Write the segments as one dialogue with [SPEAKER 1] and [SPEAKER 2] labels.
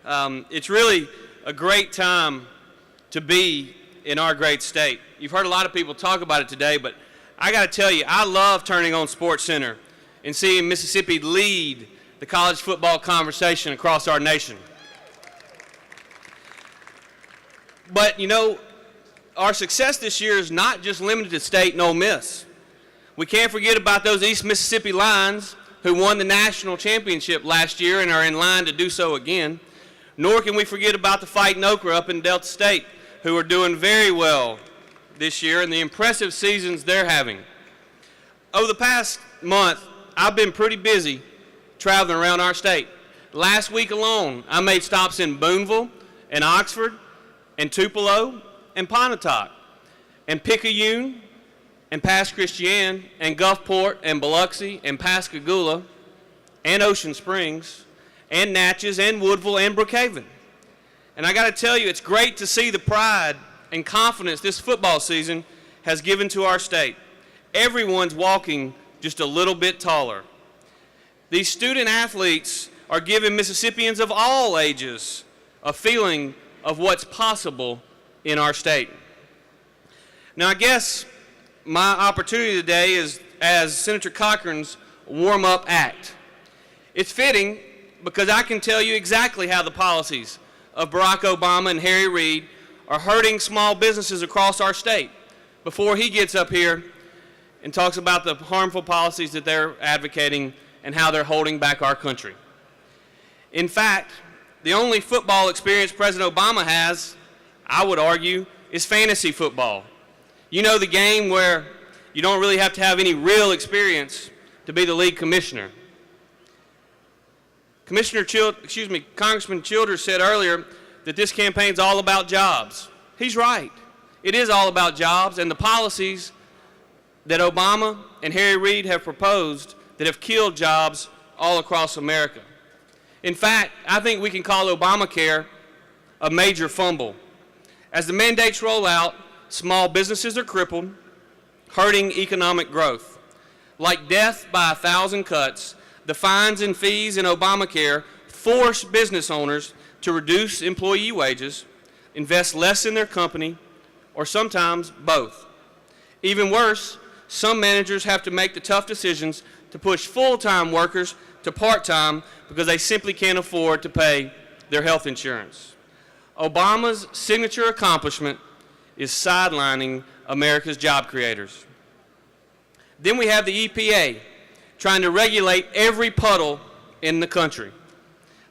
[SPEAKER 1] It's really a great time to be in our great state. You've heard a lot of people talk about it today, but I got to tell you, I love turning on SportsCenter and seeing Mississippi lead the college football conversation across our nation. But, you know, our success this year is not just limited to State and Ole Miss. We can't forget about those East Mississippi Lions who won the national championship last year and are in line to do so again. Nor can we forget about the Fighting Okra up in Delta State, who are doing very well this year and the impressive seasons they're having. Over the past month, I've been pretty busy traveling around our state. Last week alone, I made stops in Booneville and Oxford and Tupelo and Pontotoc and Picayune and Pass Christian and Gulfport and Biloxi and Pascagoula and Ocean Springs and Natchez and Woodville and Brookhaven. And I got to tell you, it's great to see the pride and confidence this football season has given to our state. Everyone's walking just a little bit taller. These student athletes are giving Mississippians of all ages a feeling of what's possible in our state. Now, I guess my opportunity today is as Senator Cochran's warm-up act. It's fitting because I can tell you exactly how the policies of Barack Obama and Harry Reid are hurting small businesses across our state before he gets up here and talks about the harmful policies that they're advocating and how they're holding back our country. In fact, the only football experience President Obama has, I would argue, is fantasy football. You know, the game where you don't really have to have any real experience to be the league commissioner. Congressman Childers said earlier that this campaign's all about jobs. He's right. It is all about jobs and the policies that Obama and Harry Reid have proposed that have killed jobs all across America. In fact, I think we can call Obamacare a major fumble. As the mandates roll out, small businesses are crippled, hurting economic growth. Like death by 1,000 cuts, the fines and fees in Obamacare force business owners to reduce employee wages, invest less in their company, or sometimes both. Even worse, some managers have to make the tough decisions to push full-time workers to part-time because they simply can't afford to pay their health insurance. Obama's signature accomplishment is sidelining America's job creators. Then we have the EPA trying to regulate every puddle in the country.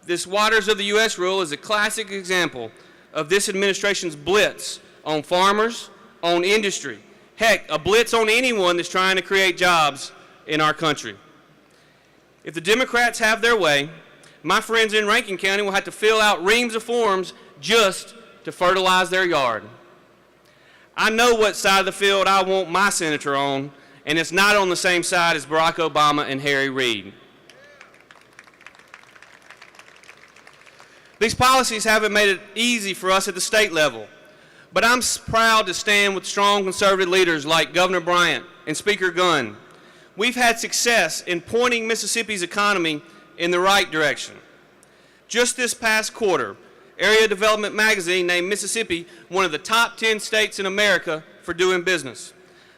[SPEAKER 1] This Waters of the U.S. rule is a classic example of this administration's blitz on farmers, on industry. Heck, a blitz on anyone that's trying to create jobs in our country. If the Democrats have their way, my friends in Rankin County will have to fill out reams of forms just to fertilize their yard. I know what side of the field I want my senator on, and it's not on the same side as Barack Obama and Harry Reid. These policies haven't made it easy for us at the state level, but I'm proud to stand with strong conservative leaders like Governor Bryant and Speaker Gunn. We've had success in pointing Mississippi's economy in the right direction. Just this past quarter, Area Development Magazine named Mississippi one of the top 10 states in America for doing business.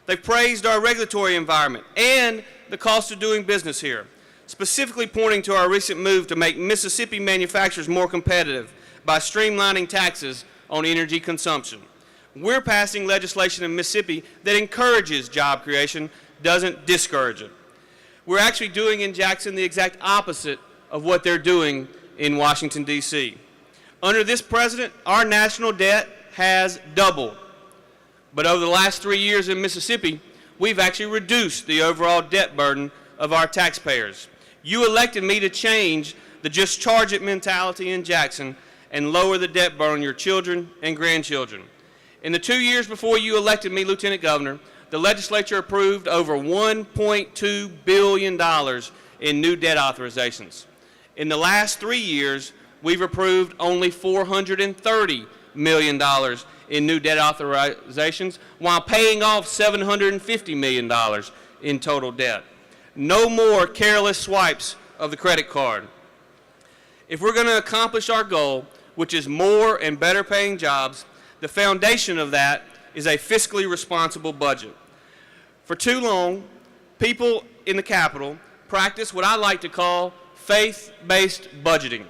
[SPEAKER 1] They've praised our regulatory environment and the cost of doing business here, specifically pointing to our recent move to make Mississippi manufacturers more competitive by streamlining taxes on energy consumption. We're passing legislation in Mississippi that encourages job creation, doesn't discourage it. We're actually doing in Jackson the exact opposite of what they're doing in Washington, D.C. Under this president, our national debt has doubled. But over the last 3 years in Mississippi, we've actually reduced the overall debt burden of our taxpayers. You elected me to change the just charge it mentality in Jackson and lower the debt burden on your children and grandchildren. In the 2 years before you elected me Lieutenant Governor, the legislature approved over $1.2 billion in new debt authorizations. In the last 3 years, we've approved only $430 million in new debt authorizations while paying off $750 million in total debt. No more careless swipes of the credit card. If we're going to accomplish our goal, which is more and better paying jobs, the foundation of that is a fiscally responsible budget. For too long, people in the Capitol practice what I like to call faith-based budgeting.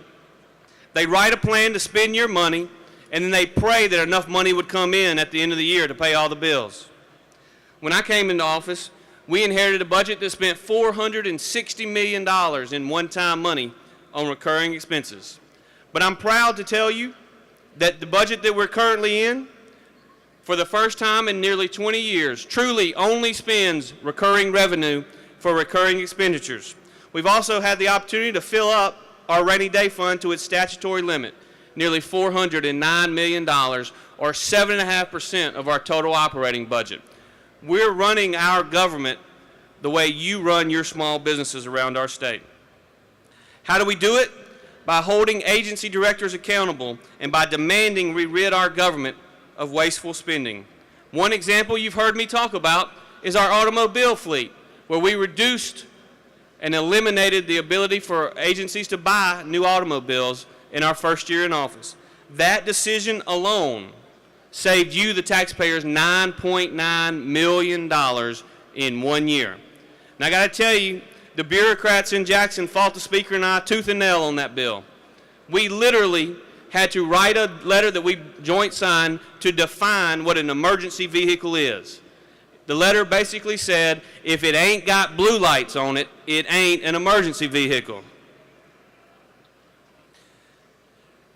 [SPEAKER 1] They write a plan to spend your money, and then they pray that enough money would come in at the end of the year to pay all the bills. When I came into office, we inherited a budget that spent $460 million in one-time money on recurring expenses. But I'm proud to tell you that the budget that we're currently in, for the first time in nearly 20 years, truly only spends recurring revenue for recurring expenditures. We've also had the opportunity to fill up our rainy day fund to its statutory limit, nearly $409 million, or 7.5% of our total operating budget. We're running our government the way you run your small businesses around our state. How do we do it? By holding agency directors accountable and by demanding we rid our government of wasteful spending. One example you've heard me talk about is our automobile fleet, where we reduced and eliminated the ability for agencies to buy new automobiles in our first year in office. That decision alone saved you, the taxpayers, $9.9 million in 1 year. And I got to tell you, the bureaucrats in Jackson fought the Speaker and I tooth and nail on that bill. We literally had to write a letter that we joint signed to define what an emergency vehicle is. The letter basically said, if it ain't got blue lights on it, it ain't an emergency vehicle.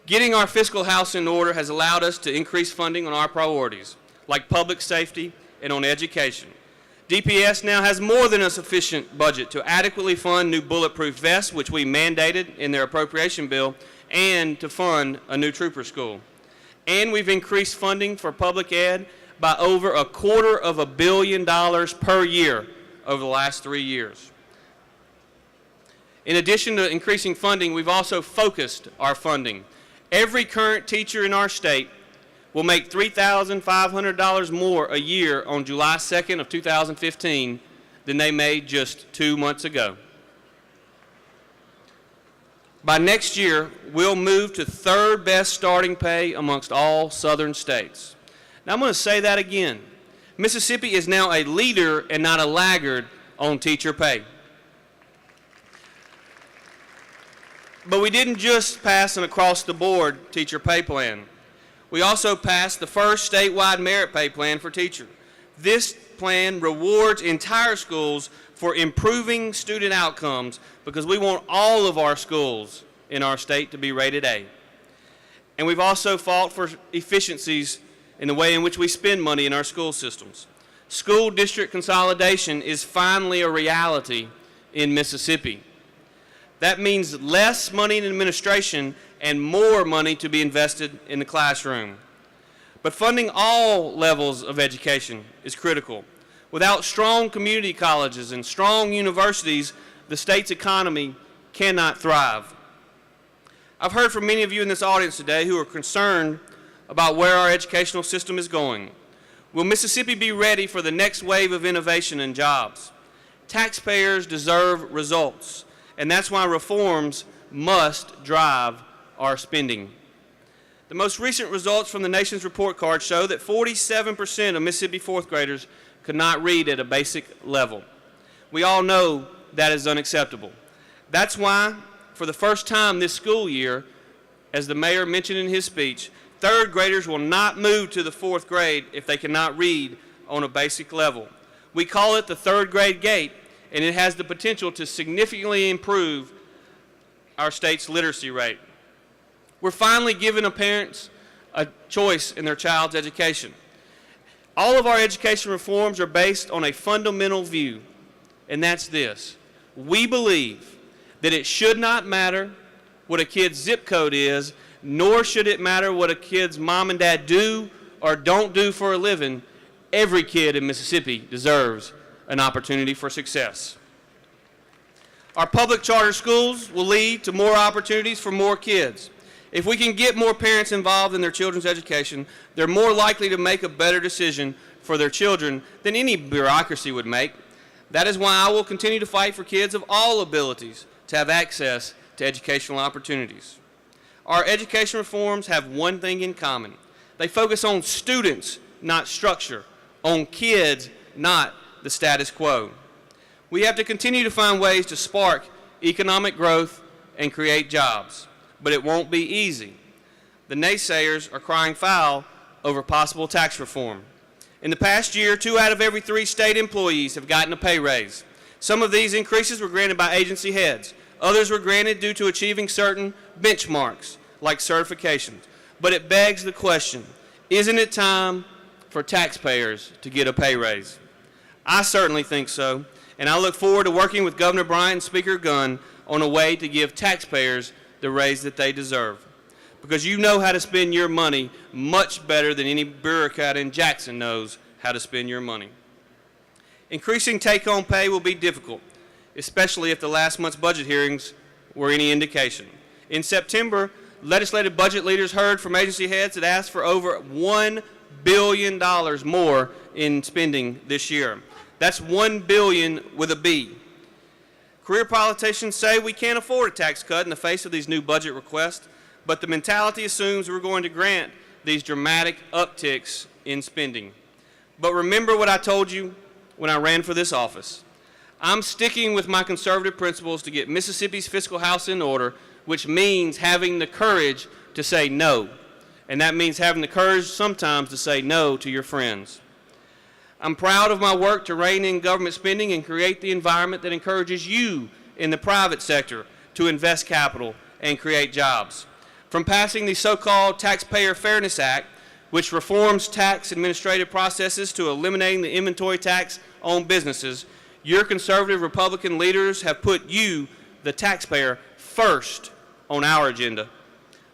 [SPEAKER 1] Getting our fiscal house in order has allowed us to increase funding on our priorities, like public safety and on education. DPS now has more than a sufficient budget to adequately fund new bulletproof vests, which we mandated in their appropriation bill, and to fund a new trooper school. And we've increased funding for public ed by over $250 million per year over the last 3 years. In addition to increasing funding, we've also focused our funding. Every current teacher in our state will make $3,500 more a year on July 2nd of 2015 than they made just 2 months ago. By next year, we'll move to third best starting pay amongst all southern states. Now I'm going to say that again. Mississippi is now a leader and not a laggard on teacher pay. But we didn't just pass an across-the-board teacher pay plan. We also passed the first statewide merit pay plan for teachers. This plan rewards entire schools for improving student outcomes because we want all of our schools in our state to be rated A. And we've also fought for efficiencies in the way in which we spend money in our school systems. School district consolidation is finally a reality in Mississippi. That means less money in administration and more money to be invested in the classroom. But funding all levels of education is critical. Without strong community colleges and strong universities, the state's economy cannot thrive. I've heard from many of you in this audience today who are concerned about where our educational system is going. Will Mississippi be ready for the next wave of innovation and jobs? Taxpayers deserve results, and that's why reforms must drive our spending. The most recent results from the nation's report card show that 47% of Mississippi fourth graders could not read at a basic level. We all know that is unacceptable. That's why, for the first time this school year, as the mayor mentioned in his speech, third graders will not move to the fourth grade if they cannot read on a basic level. We call it the third grade gate, and it has the potential to significantly improve our state's literacy rate. We're finally giving parents a choice in their child's education. All of our education reforms are based on a fundamental view, and that's this. We believe that it should not matter what a kid's zip code is, nor should it matter what a kid's mom and dad do or don't do for a living. Every kid in Mississippi deserves an opportunity for success. Our public charter schools will lead to more opportunities for more kids. If we can get more parents involved in their children's education, they're more likely to make a better decision for their children than any bureaucracy would make. That is why I will continue to fight for kids of all abilities to have access to educational opportunities. Our education reforms have one thing in common. They focus on students, not structure, on kids, not the status quo. We have to continue to find ways to spark economic growth and create jobs, but it won't be easy. The naysayers are crying foul over possible tax reform. In the past year, 2 out of every 3 state employees have gotten a pay raise. Some of these increases were granted by agency heads. Others were granted due to achieving certain benchmarks, like certifications. But it begs the question, isn't it time for taxpayers to get a pay raise? I certainly think so, and I look forward to working with Governor Bryant and Speaker Gunn on a way to give taxpayers the raise that they deserve. Because you know how to spend your money much better than any bureaucrat in Jackson knows how to spend your money. Increasing take-home pay will be difficult, especially if the last month's budget hearings were any indication. In September, legislative budget leaders heard from agency heads that asked for over $1 billion more in spending this year. That's $1 billion with a B. Career politicians say we can't afford a tax cut in the face of these new budget requests, but the mentality assumes we're going to grant these dramatic upticks in spending. But remember what I told you when I ran for this office. I'm sticking with my conservative principles to get Mississippi's fiscal house in order, which means having the courage to say no. And that means having the courage sometimes to say no to your friends. I'm proud of my work to rein in government spending and create the environment that encourages you in the private sector to invest capital and create jobs. From passing the so-called Taxpayer Fairness Act, which reforms tax administrative processes, to eliminating the inventory tax on businesses, your conservative Republican leaders have put you, the taxpayer, first on our agenda.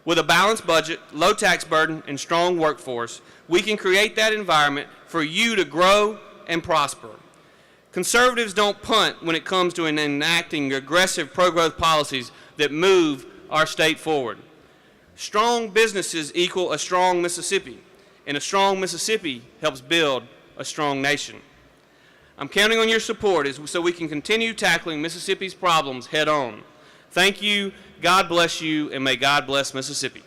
[SPEAKER 1] With a balanced budget, low tax burden, and strong workforce, we can create that environment for you to grow and prosper. Conservatives don't punt when it comes to enacting aggressive pro-growth policies that move our state forward. Strong businesses equal a strong Mississippi, and a strong Mississippi helps build a strong nation. I'm counting on your support so we can continue tackling Mississippi's problems head on. Thank you, God bless you, and may God bless Mississippi.